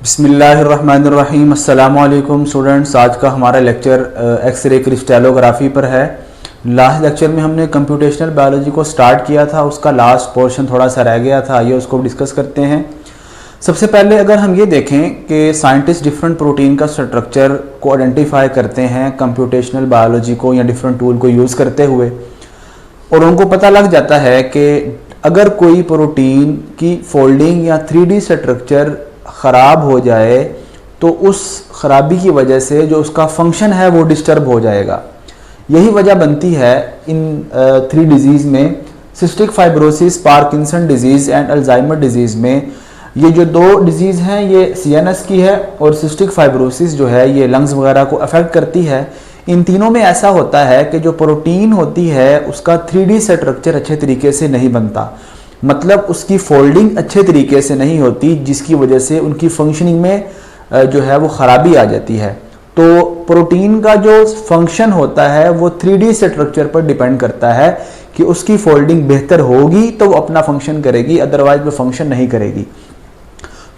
बिस्मिल्लाहिर्रहमानिर्रहीम। अस्सलामुअलैकुम स्टूडेंट्स, आज का हमारा लेक्चर एक्सरे क्रिस्टलोग्राफी पर है। लास्ट लेक्चर में हमने कंप्यूटेशनल बायोलॉजी को स्टार्ट किया था, उसका लास्ट पोर्शन थोड़ा सा रह गया था, आइए उसको डिस्कस करते हैं। सबसे पहले अगर हम ये देखें कि साइंटिस्ट डिफरेंट प्रोटीन का स्ट्रक्चर को आइडेंटिफाई करते हैं कंप्यूटेशनल बायोलॉजी को या डिफरेंट टूल को यूज़ करते हुए, और उनको पता लग जाता है कि अगर कोई प्रोटीन की फोल्डिंग या 3D स्ट्रक्चर ख़राब हो जाए तो उस ख़राबी की वजह से जो उसका फंक्शन है वो डिस्टर्ब हो जाएगा। यही वजह बनती है इन 3 डिजीज़ में, cystic fibrosis, Parkinson disease and Alzheimer disease में। ये जो 2 डिजीज़ हैं ये CNS की है, और सिस्टिक फाइब्रोसिस जो है ये लंग्स वगैरह को अफेक्ट करती है। इन तीनों में ऐसा होता है कि जो प्रोटीन होती है उसका 3D स्ट्रक्चर अच्छे तरीके से नहीं बनता, मतलब उसकी फोल्डिंग अच्छे तरीके से नहीं होती, जिसकी वजह से उनकी फंक्शनिंग में जो है वो ख़राबी आ जाती है। तो प्रोटीन का जो फंक्शन होता है वो 3D स्ट्रक्चर पर डिपेंड करता है कि उसकी फोल्डिंग बेहतर होगी तो वो अपना फंक्शन करेगी, अदरवाइज वो फंक्शन नहीं करेगी।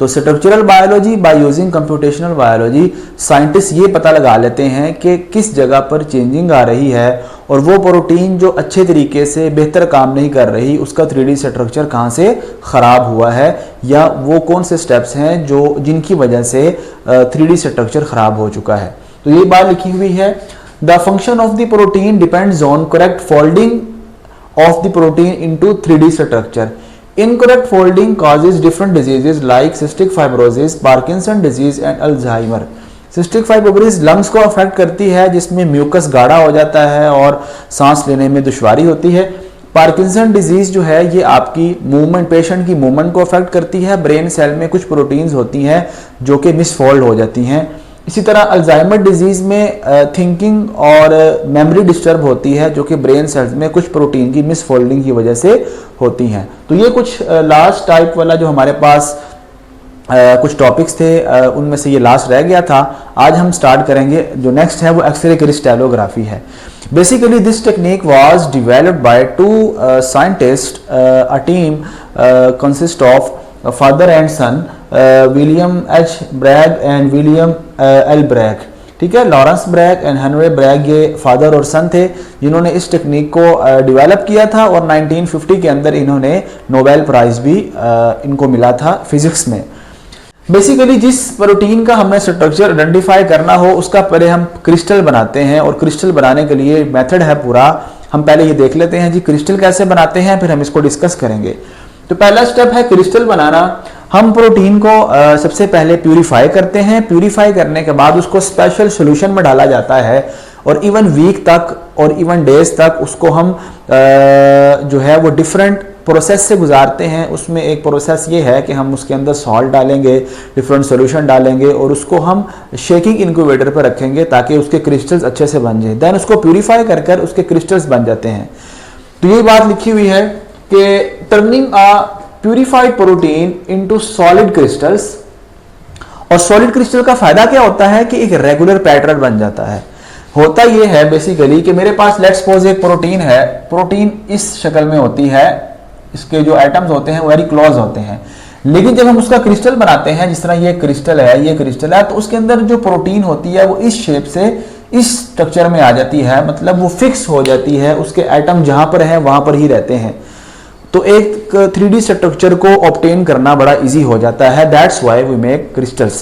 तो structural biology by using computational biology, scientist ये पता लगा लेते हैं कि किस जगह पर चेंजिंग आ रही है, और वो प्रोटीन जो अच्छे तरीके से बेहतर काम नहीं कर रही उसका 3D स्ट्रक्चर कहाँ से ख़राब हुआ है, या वो कौन से स्टेप्स हैं जो जिनकी वजह से 3D स्ट्रक्चर ख़राब हो चुका है। तो ये बात लिखी हुई है, the function of the protein depends on correct folding of the protein into 3D structure. Incorrect folding causes different diseases like cystic fibrosis, Parkinson disease and Alzheimer. Cystic fibrosis lungs को अफेक्ट करती है, जिसमें mucus गाढ़ा हो जाता है और सांस लेने में दुश्वारी होती है। पार्किंसन डिजीज जो है ये आपकी मूवमेंट, पेशेंट की मूवमेंट को अफेक्ट करती है। ब्रेन सेल में कुछ प्रोटीन्स होती हैं जो कि मिसफोल्ड हो जाती हैं। इसी तरह अल्जाइमर डिजीज़ में थिंकिंग और मेमोरी डिस्टर्ब होती है, जो कि ब्रेन सेल्स में कुछ प्रोटीन की मिसफोल्डिंग की वजह से होती हैं। तो ये कुछ लास्ट टाइप वाला जो हमारे पास कुछ टॉपिक्स थे, उनमें से ये लास्ट रह गया था। आज हम स्टार्ट करेंगे, जो नेक्स्ट है वो एक्सरे क्रिस्टलोग्राफी है। Basically this technique was developed by 2 scientist, a team consist of father and son, William H. Bragg and William L. Bragg. ठीक है, Lawrence Bragg and Henry Bragg ये फादर और son थे जिन्होंने इस टेक्निक को develop किया था, और 1950 के अंदर इन्होंने नोबेल प्राइज भी इनको मिला था फिजिक्स में। बेसिकली जिस प्रोटीन का हमें स्ट्रक्चर आइडेंटिफाई करना हो उसका पहले हम क्रिस्टल बनाते हैं, और क्रिस्टल बनाने के लिए मेथड है पूरा। हम पहले ये देख लेते हैं जी क्रिस्टल कैसे बनाते हैं, फिर हम इसको डिस्कस करेंगे। तो पहला स्टेप है क्रिस्टल बनाना। हम प्रोटीन को सबसे पहले प्यूरिफाई करते हैं। प्यूरिफाई करने के बाद उसको स्पेशल सॉल्यूशन में डाला जाता है, और इवन वीक तक और इवन डेज तक उसको हम जो है वो डिफरेंट प्रोसेस से गुजारते हैं। उसमें एक प्रोसेस ये है कि हम उसके अंदर सॉल्ट डालेंगे, डिफरेंट सॉल्यूशन डालेंगे, और उसको हम शेकिंग इनक्यूबेटर पर रखेंगे ताकि उसके क्रिस्टल्स अच्छे से बन जाए। देन उसको प्यूरिफाई कर कर उसके क्रिस्टल्स बन जाते हैं। तो ये बात लिखी हुई है कि टर्निंग अ purified protein into solid crystals. और सॉलिड क्रिस्टल का फायदा क्या होता है कि एक रेगुलर पैटर्न बन जाता है। होता ये है बेसिकली कि मेरे पास लेट्स सपोज एक प्रोटीन है, प्रोटीन इस शक्ल में होती है, इसके जो एटम्स होते हैं वेरी क्लोज होते हैं, लेकिन जब हम उसका क्रिस्टल बनाते हैं, जिस तरह ये क्रिस्टल है, ये क्रिस्टल है, तो उसके अंदर जो प्रोटीन होती है वो इस शेप से इस स्ट्रक्चर में आ जाती है, मतलब वो फिक्स हो जाती है, उसके एटम जहां पर है वहां पर ही रहते हैं। तो एक 3D स्ट्रक्चर को ऑब्टेन करना बड़ा इजी हो जाता है, that's why we make crystals.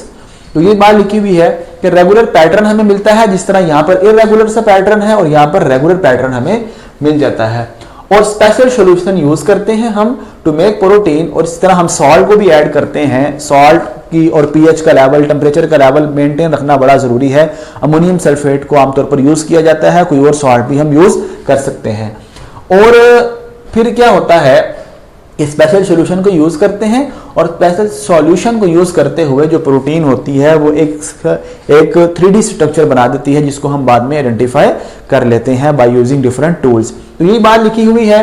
तो ये बात लिखी हुई है कि रेगुलर पैटर्न हमें मिलता है, जिस तरह यहाँ पर इरेगुलर सा पैटर्न है और यहाँ पर रेगुलर पैटर्न हमें मिल जाता है। और स्पेशल सॉल्यूशन यूज करते हैं हम टू मेक प्रोटीन, और इस तरह हम सॉल्ट को भी ऐड करते हैं। सॉल्ट की और pH का लेवल, टेम्परेचर का लेवल मेंटेन रखना बड़ा जरूरी है। अमोनियम सल्फेट को आमतौर पर यूज किया जाता है, कोई और सॉल्ट भी हम यूज कर सकते हैं। और फिर क्या होता है कि स्पेशल सॉल्यूशन को यूज करते हैं, और स्पेशल सॉल्यूशन को यूज करते हुए जो प्रोटीन होती है वो एक 3D स्ट्रक्चर बना देती है, जिसको हम बाद में आइडेंटिफाई कर लेते हैं बाय यूजिंग डिफरेंट टूल्स। तो ये बात लिखी हुई है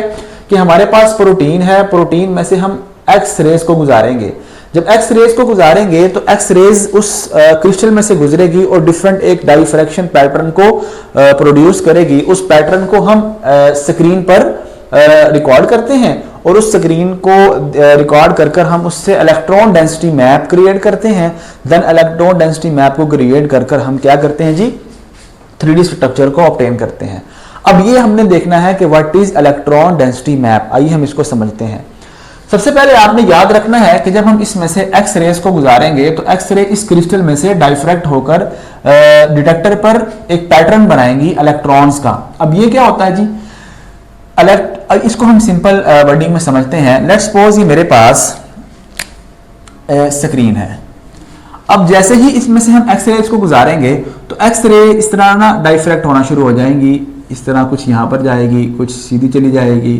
कि हमारे पास प्रोटीन है, प्रोटीन में से हम एक्स रेज को गुजारेंगे। जब एक्स रेज को गुजारेंगे तो एक्स रेज उस क्रिस्टल में से गुजरेगी और डिफरेंट एक डाइफ्रैक्शन पैटर्न को प्रोड्यूस करेगी। उस पैटर्न को हम स्क्रीन पर रिकॉर्ड करते हैं, और उस स्क्रीन को रिकॉर्ड कर कर हम उससे इलेक्ट्रॉन डेंसिटी मैप क्रिएट करते हैं। देन इलेक्ट्रॉन डेंसिटी मैप को क्रिएट कर कर हम क्या करते हैं जी, 3D स्ट्रक्चर को ऑब्टेन करते हैं। अब ये हमने देखना है कि what is electron density map. आइए हम इसको समझते हैं। सबसे पहले आपने याद रखना है कि जब हम इसमें से एक्स रेज को गुजारेंगे तो एक्स रे इस क्रिस्टल में से डाइफ्रैक्ट होकर डिटेक्टर पर एक पैटर्न बनाएंगी इलेक्ट्रॉन्स का। अब ये क्या होता है जी, इसको हम सिंपल वर्डिंग में समझते हैं। लेट्स सपोज ये मेरे पास स्क्रीन है। अब जैसे ही इसमें से हम एक्स रेज को गुजारेंगे तो एक्स रे इस तरह ना डाइफ्रैक्ट होना शुरू हो जाएंगी। इस तरह कुछ यहां पर जाएगी, कुछ सीधी चली जाएगी,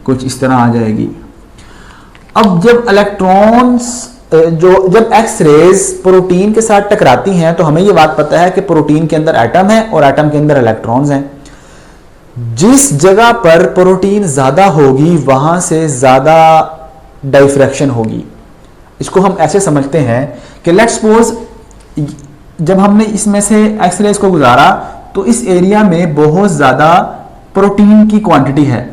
कुछ इस तरह आ जाएगी। अब जब इलेक्ट्रॉन्स जब एक्स रेज प्रोटीन के साथ टकराती हैं तो हमें ये बात पता है कि प्रोटीन के अंदर एटम है और एटम के अंदर इलेक्ट्रॉन्स हैं। जिस जगह पर प्रोटीन ज्यादा होगी वहां से ज्यादा डाइफ्रैक्शन होगी। इसको हम ऐसे समझते हैं कि लेट्स सपोज जब हमने इसमें से एक्स रेज को गुजारा तो इस एरिया में बहुत ज्यादा प्रोटीन की क्वांटिटी है।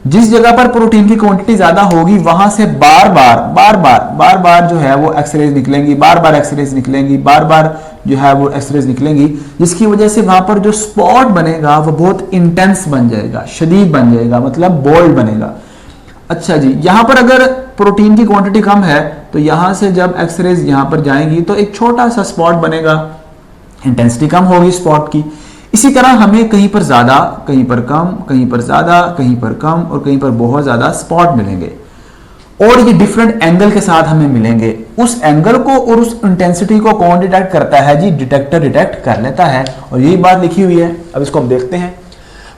जिस जगह पर प्रोटीन की क्वांटिटी ज्यादा होगी वहां से बार बार जो है वो एक्स रेज निकलेंगी, बार बार एक्स रेज निकलेंगी, बार बार जो है वो एक्स रेज निकलेंगी, जिसकी वजह से वहां पर जो स्पॉट बनेगा वो बहुत इंटेंस बन जाएगा, शदीद बन जाएगा, मतलब बोल्ड बनेगा। अच्छा जी, यहां पर अगर प्रोटीन की क्वांटिटी कम है तो यहां से जब एक्स रेज यहां पर जाएंगी तो एक छोटा सा स्पॉट बनेगा, इंटेंसिटी कम होगी स्पॉट की। इसी तरह हमें कहीं पर ज्यादा, कहीं पर कम, कहीं पर ज्यादा, कहीं पर कम और कहीं पर बहुत ज्यादा स्पॉट मिलेंगे और ये डिफरेंट एंगल के साथ हमें मिलेंगे। उस एंगल को और उस इंटेंसिटी को कौन डिटेक्ट करता है जी, डिटेक्टर डिटेक्ट कर लेता है और यही बात लिखी हुई है। अब इसको हम देखते हैं।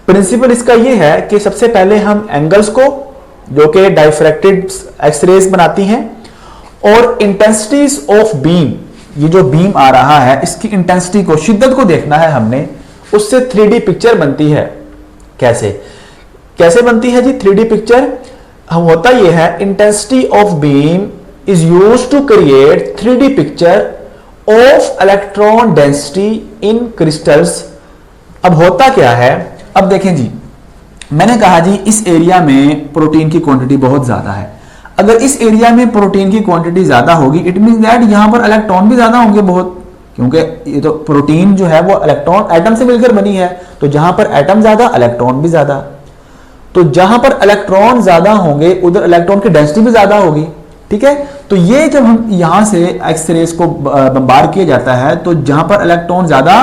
प्रिंसिपल इसका ये है कि सबसे पहले हम एंगल्स को, जो कि डाइफ्रैक्टेड एक्स रेज बनाती हैं, और इंटेंसिटीज ऑफ बीम, ये जो बीम आ रहा है इसकी इंटेंसिटी को, शिद्दत को देखना है हमने, उससे 3D पिक्चर बनती है। कैसे बनती है जी 3D पिक्चर? होता यह है, intensity of beam is used to create 3D picture of electron density in crystals. अब होता क्या है, अब देखें जी, मैंने कहा जी इस एरिया में प्रोटीन की क्वांटिटी बहुत ज्यादा है। अगर इस एरिया में प्रोटीन की क्वांटिटी ज्यादा होगी इट मींस दैट यहां पर इलेक्ट्रॉन भी ज्यादा होंगे बहुत, क्योंकि ये तो प्रोटीन जो है वो इलेक्ट्रॉन एटम से मिलकर बनी है। तो जहां पर एटम ज्यादा इलेक्ट्रॉन भी ज्यादा, तो जहां पर इलेक्ट्रॉन ज्यादा होंगे उधर इलेक्ट्रॉन की डेंसिटी भी ज्यादा होगी। ठीक है, तो ये जब हम यहां से एक्स रेज को बम्बार किया जाता है तो जहां पर इलेक्ट्रॉन ज्यादा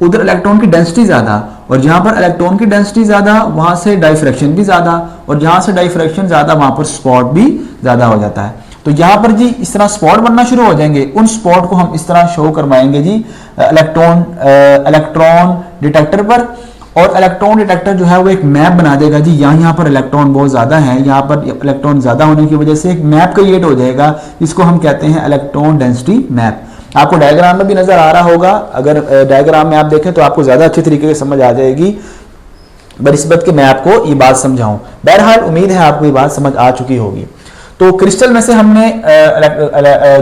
उधर इलेक्ट्रॉन की डेंसिटी ज्यादा, और जहां पर इलेक्ट्रॉन की डेंसिटी ज्यादा वहां से डाइफ्रैक्शन भी ज्यादा, और जहां से डाइफ्रैक्शन ज्यादा वहां पर स्पॉट भी ज्यादा हो जाता है। तो यहां पर जी इस तरह स्पॉट बनना शुरू हो जाएंगे। उन स्पॉट को हम इस तरह शो करवाएंगे जी इलेक्ट्रॉन डिटेक्टर पर, और इलेक्ट्रॉन डिटेक्टर जो है वो एक मैप बना देगा जी, यहाँ पर इलेक्ट्रॉन बहुत ज्यादा है, यहाँ पर इलेक्ट्रॉन ज्यादा होने की वजह से एक मैप क्रिएट हो जाएगा, जिसको हम कहते हैं इलेक्ट्रॉन डेंसिटी मैप। आपको डायग्राम में भी नजर आ रहा होगा, अगर डायग्राम में आप देखें तो आपको ज्यादा अच्छे तरीके से समझ आ जाएगी बनिस्बत के मैं आपको ये बात समझाऊं। बहरहाल उम्मीद है आपको ये बात समझ आ चुकी होगी। तो क्रिस्टल में से हमने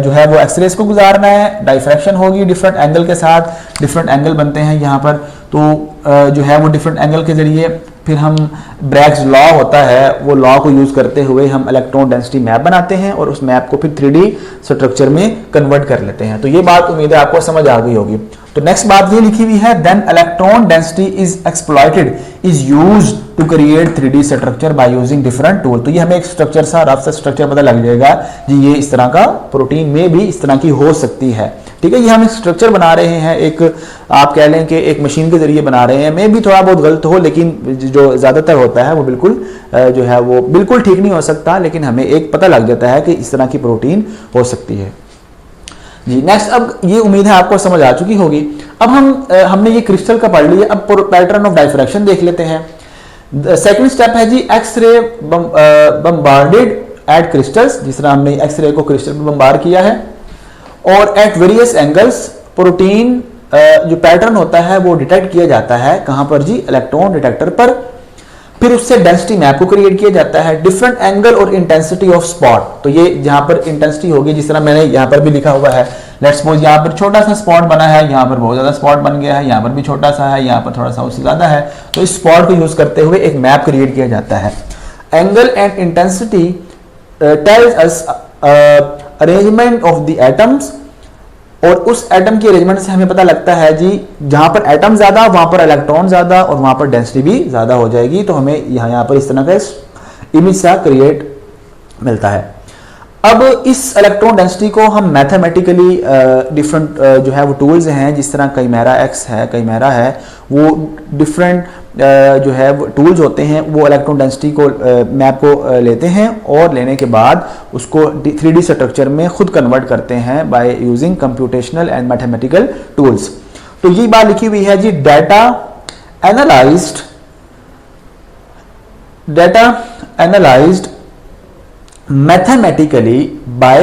जो है वो एक्सरेज को गुजारना है, डाइफ्रैक्शन होगी डिफरेंट एंगल के साथ, डिफरेंट एंगल बनते हैं यहाँ पर। तो जो है वो डिफरेंट एंगल के जरिए फिर हम ब्रैग्स लॉ होता है वो लॉ को यूज करते हुए हम इलेक्ट्रॉन डेंसिटी मैप बनाते हैं और उस मैप को फिर 3D स्ट्रक्चर में कन्वर्ट कर लेते हैं। तो ये बात उम्मीद है आपको समझ आ गई होगी। तो नेक्स्ट बात ये लिखी हुई है, then electron density is exploited is used to create 3D structure by using different tool. तो ये हमें एक स्ट्रक्चर सा रफ सा स्ट्रक्चर पता लग जाएगा जी, ये इस तरह का प्रोटीन में भी इस तरह की हो सकती है। ठीक है, ये हम एक स्ट्रक्चर बना रहे हैं, एक आप कह लें कि एक मशीन के जरिए बना रहे हैं। मैं भी थोड़ा बहुत गलत हो, लेकिन जो ज्यादातर होता है वो बिल्कुल जो है वो बिल्कुल ठीक नहीं हो सकता, लेकिन हमें एक पता लग जाता है कि इस तरह की प्रोटीन हो सकती है जी। नेक्स्ट, अब ये उम्मीद है आपको समझ आ चुकी होगी। अब हमने ये क्रिस्टल का पढ़ लिया, अब पैटर्न ऑफ डाइफ्रैक्शन देख लेते हैं। सेकंड स्टेप है जी एक्सरे बम्बार्डेड एट क्रिस्टल्स। जिस तरह हमने एक्सरे को क्रिस्टल पर बम्बार किया है और एट वेरियस एंगल्स प्रोटीन जो पैटर्न होता है वो डिटेक्ट किया जाता है। कहां पर जी? इलेक्ट्रॉन डिटेक्टर पर। फिर उससे डेंसिटी मैप को क्रिएट किया जाता है, डिफरेंट एंगल और इंटेंसिटी ऑफ स्पॉट। तो ये जहां पर इंटेंसिटी होगी, जिस तरह मैंने यहां पर भी लिखा हुआ है, लेट्स सपोज यहां पर छोटा सा स्पॉट बना है, यहां पर बहुत ज्यादा स्पॉट बन गया है, यहां पर भी छोटा सा है, यहां पर थोड़ा सा उससे ज्यादा है। तो इस स्पॉट को यूज करते हुए एक मैप क्रिएट किया जाता है। Angle and intensity tells us arrangement of the atoms, और उस एटम की अरेंजमेंट से हमें पता लगता है जी जहां पर एटम ज्यादा वहां पर इलेक्ट्रॉन ज्यादा और वहां पर डेंसिटी भी ज्यादा हो जाएगी। तो हमें यहाँ पर इस तरह का इमेज सा क्रिएट मिलता है। अब इस इलेक्ट्रॉन डेंसिटी को हम मैथमेटिकली डिफरेंट जो है वो टूल्स हैं, जिस तरह कैमेरा एक्स है, कैमेरा है, वो डिफरेंट जो है वो टूल्स होते हैं, वो इलेक्ट्रॉन डेंसिटी को मैप को लेते हैं और लेने के बाद उसको 3D स्ट्रक्चर में खुद कन्वर्ट करते हैं by using computational and mathematical tools. तो ये बात लिखी हुई है जी, data analysed mathematically by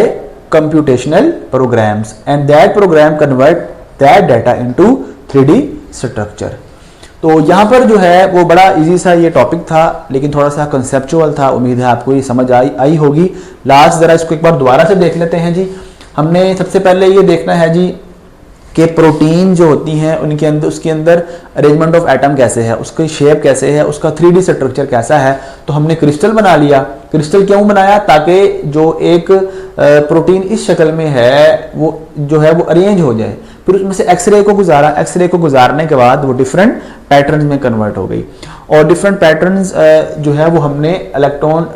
computational programs and that program convert that data into 3D structure। तो यहाँ पर जो है वो बड़ा इजी सा ये टॉपिक था, लेकिन थोड़ा सा कंसेप्चुअल था। उम्मीद है आपको ये समझ आई होगी। लास्ट ज़रा इसको एक बार दोबारा से देख लेते हैं जी। हमने सबसे पहले ये देखना है जी कि प्रोटीन जो होती हैं उनके अंदर, उसके अंदर अरेंजमेंट ऑफ एटम कैसे है, उसकी शेप कैसे है, उसका 3D स्ट्रक्चर कैसा है। तो हमने क्रिस्टल बना लिया। क्रिस्टल क्यों बनाया? ताकि जो एक प्रोटीन इस शक्ल में है वो जो है वो अरेंज हो जाए। फिर उसमें से एक्सरे को गुजारा, एक्सरे को गुजारने के बाद वो डिफरेंट पैटर्न्स में कन्वर्ट हो गई, और डिफरेंट पैटर्न्स जो है वो हमने इलेक्ट्रॉन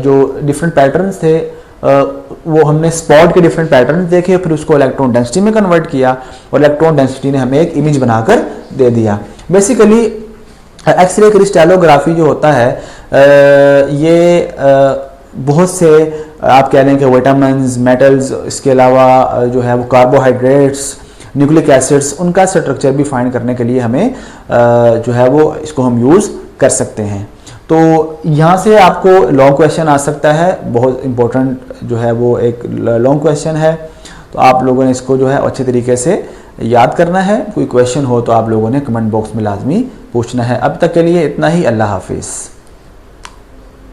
जो डिफरेंट पैटर्न्स थे वो हमने स्पॉट के डिफरेंट पैटर्न देखे, फिर उसको इलेक्ट्रॉन डेंसिटी में कन्वर्ट किया और इलेक्ट्रॉन डेंसिटी ने हमें एक इमेज बनाकर दे दिया। बेसिकली एक्सरे क्रिस्टलोग्राफी जो होता है ये बहुत से आप कह लें कि विटामिन्स, मेटल्स, इसके अलावा जो है वो कार्बोहाइड्रेट्स, न्यूक्लिक एसिड्स, उनका स्ट्रक्चर भी फाइंड करने के लिए हमें जो है वो इसको हम यूज़ कर सकते हैं। तो यहाँ से आपको लॉन्ग क्वेश्चन आ सकता है, बहुत इंपॉर्टेंट जो है वो एक लॉन्ग क्वेश्चन है। तो आप लोगों ने इसको जो है अच्छे तरीके से याद करना है। कोई क्वेश्चन हो तो आप लोगों ने कमेंट बॉक्स में लाजमी पूछना है। अब तक के लिए इतना ही। अल्लाह हाफिज़।